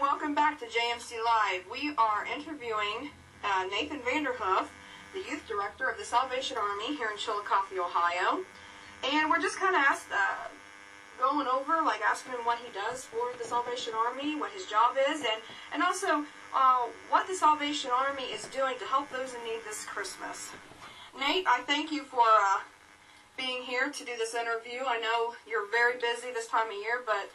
welcome back to JMC Live. We are interviewing Nathan Vanderhoof, the youth director of the Salvation Army here in Chillicothe, Ohio. And we're just kind of going over, asking him what he does for the Salvation Army, what his job is, and also what the Salvation Army is doing to help those in need this Christmas. Nate, I thank you for being here to do this interview. I know you're very busy this time of year, but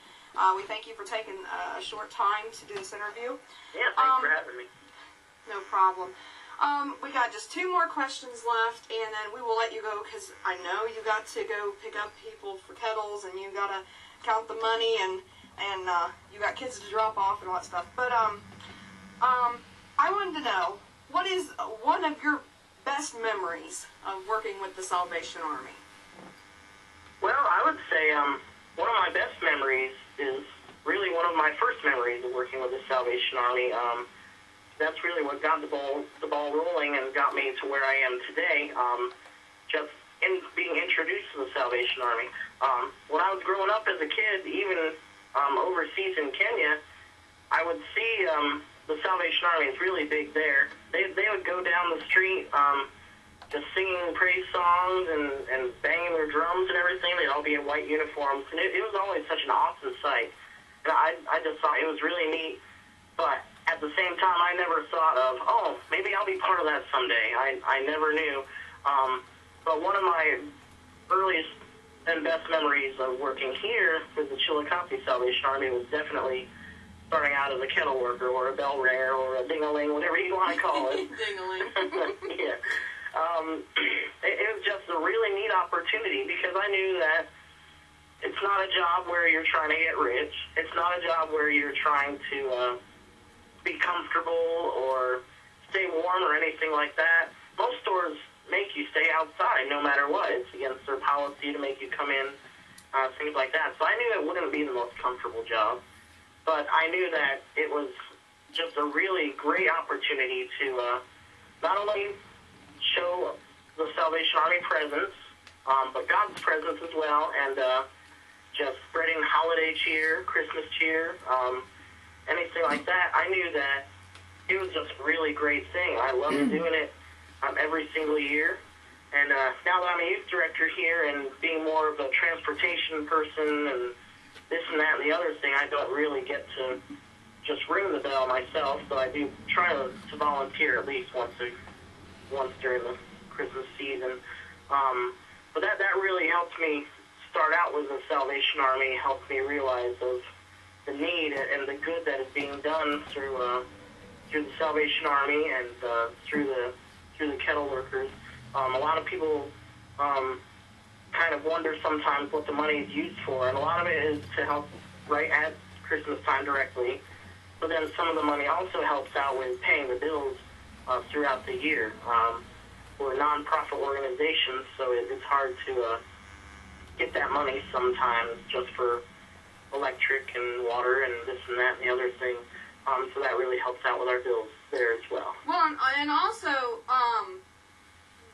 we thank you for taking a short time to do this interview. Yeah, thanks for having me. No problem. We got just 2 more questions left, and then we will let you go because I know you got to go pick up people for kettles, and you got to count the money, and you got kids to drop off and all that stuff. But I wanted to know, what is one of your best memories of working with the Salvation Army? Well, I would say one of my best memories is really one of my first memories of working with the Salvation Army. That's really what got the ball rolling and got me to where I am today, just in being introduced to the Salvation Army. When I was growing up as a kid, even overseas in Kenya, I would see the Salvation Army is really big there. They would go down the street just singing praise songs and banging their drums and everything. They'd all be in white uniforms, and it was always such an awesome sight. And I just thought it was really neat, but at the same time, I never thought of, oh, maybe I'll be part of that someday. I never knew. But one of my earliest and best memories of working here for the Chillicothe Salvation Army was definitely starting out as a kettle worker or a bell ringer or a ding-a-ling, whatever you want to call it. Ding-a-ling. Yeah. It was just a really neat opportunity because I knew that it's not a job where you're trying to get rich. It's not a job where you're trying to be comfortable or stay warm or anything like that. Most stores make you stay outside no matter what. It's against their policy to make you come in, things like that. So I knew it wouldn't be the most comfortable job, but I knew that it was just a really great opportunity to not only show the Salvation Army presence, but God's presence as well, and just spreading holiday cheer, Christmas cheer, anything like that. I knew that it was just a really great thing. I loved doing it every single year. And now that I'm a youth director here and being more of a transportation person and this and that and the other thing, I don't really get to just ring the bell myself, but I do try to volunteer at least once during the Christmas season. But that really helped me start out with the Salvation Army, helped me realize of the need and the good that is being done through the Salvation Army and through the kettle workers. A lot of people kind of wonder sometimes what the money is used for, and a lot of it is to help right at Christmas time directly. But then some of the money also helps out with paying the bills throughout the year. We're a non-profit organization, so it's hard to get that money sometimes just for electric and water and this and that and the other thing. So that really helps out with our bills there as well. Well, and also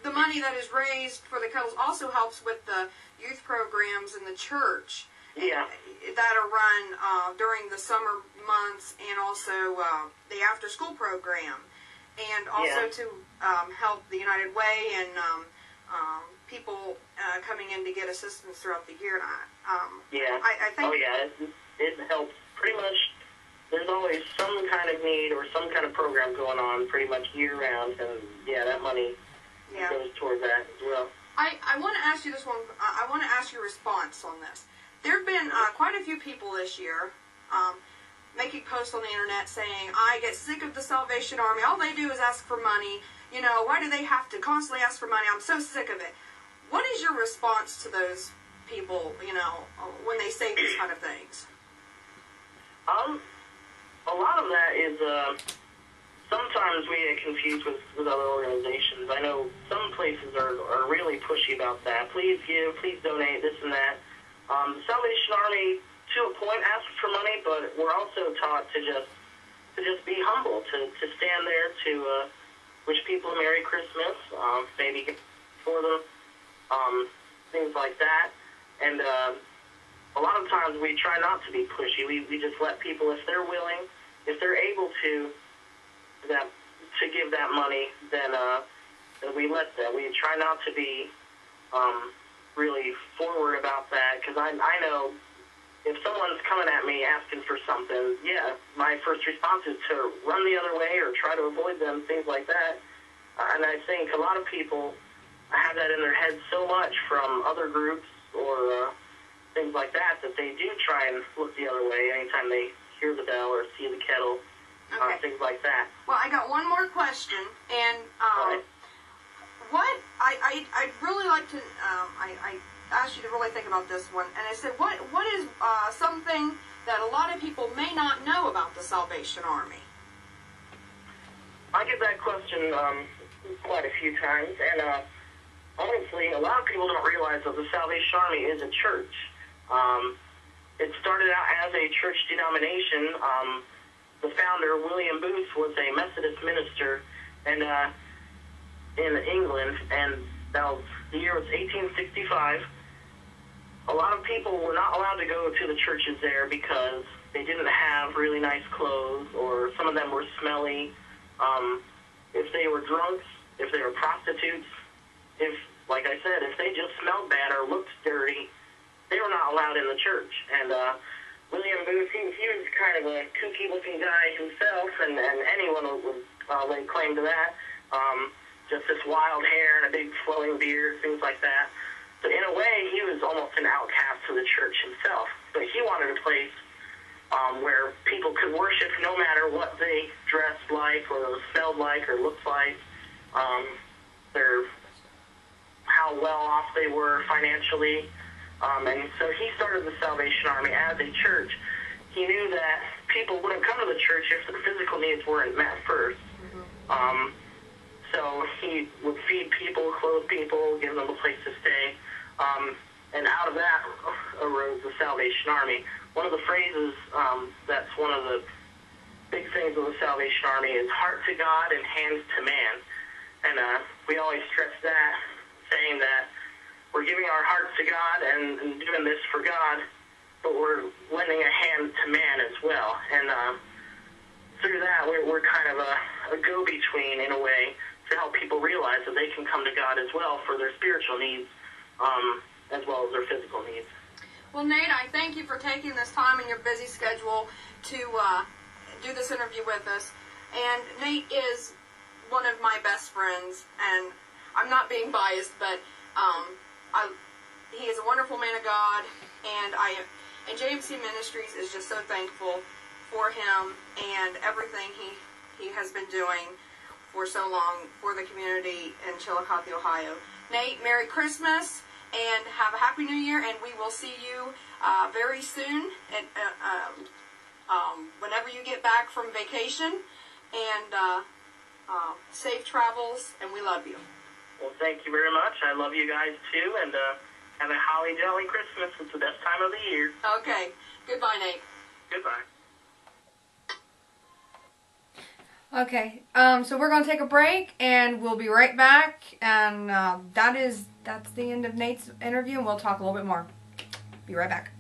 the money that is raised for the kettles also helps with the youth programs in the church. Yeah. That are run during the summer months, and also the after-school program, and also to help the United Way and people coming in to get assistance throughout the year. I think. Oh yeah, it helps pretty much. There's always some kind of need or some kind of program going on pretty much year-round, and yeah, that money goes toward that as well. I want to ask you this one. I want to ask your response on this. There have been quite a few people this year making posts on the internet saying, I get sick of the Salvation Army. All they do is ask for money. You know, why do they have to constantly ask for money? I'm so sick of it. What is your response to those people, you know, when they say these kind of things? A lot of that is, sometimes we get confused with other organizations. I know some places are really pushy about that. Please give, please donate, this and that. The Salvation Army, to a point, asks for money, but we're also taught to just be humble, to stand there, to wish people a Merry Christmas, maybe get for them, things like that. And a lot of times we try not to be pushy. We just let people, if they're willing, if they're able to give that money, then we let them. We try not to be really forward about that, because I know if someone's coming at me asking for something, yeah, my first response is to run the other way or try to avoid them, things like that. And I think a lot of people have that in their heads so much from other groups or things like that, that they do try and look the other way anytime they hear the bell or see the kettle, things like that. Well, I got one more question, and what I'd really like to I asked you to really think about this one, and I said, what is something that a lot of people may not know about the Salvation Army? I get that question quite a few times, and honestly, a lot of people don't realize that the Salvation Army is a church. It started out as a church denomination. The founder, William Booth, was a Methodist minister in England, and the year was 1865. A lot of people were not allowed to go to the churches there because they didn't have really nice clothes, or some of them were smelly. If they were drunks, if they were prostitutes, like I said, if they just smelled bad or looked dirty, they were not allowed in the church. And William Booth, he was kind of a kooky-looking guy himself, and anyone would lay claim to that. Just this wild hair and a big flowing beard, things like that. But in a way, he was almost an outcast of the church himself. But he wanted a place where people could worship no matter what they dressed like or smelled like or looked like, how well off they were financially. And so he started the Salvation Army as a church. He knew that people wouldn't come to the church if their physical needs weren't met first. So he would feed people, clothe people, give them a place to stay. And out of that arose the Salvation Army. One of the phrases that's one of the big things of the Salvation Army is heart to God and hands to man. And we always stress that, saying that we're giving our hearts to God and doing this for God, but we're lending a hand to man as well. And through that, we're kind of a go-between, in a way, to help people realize that they can come to God as well for their spiritual needs, as well as their physical needs. Well, Nate, I thank you for taking this time in your busy schedule to do this interview with us. And Nate is one of my best friends, and I'm not being biased, but he is a wonderful man of God, and JMC Ministries is just so thankful for him and everything he has been doing for so long for the community in Chillicothe, Ohio. Nate, Merry Christmas, and have a Happy New Year, and we will see you very soon, and whenever you get back from vacation, and safe travels, and we love you. Well, thank you very much. I love you guys, too, and have a holly jolly Christmas. It's the best time of the year. Okay. Goodbye, Nate. Goodbye. Okay, so we're going to take a break, and we'll be right back, and that's the end of Nate's interview, and we'll talk a little bit more. Be right back.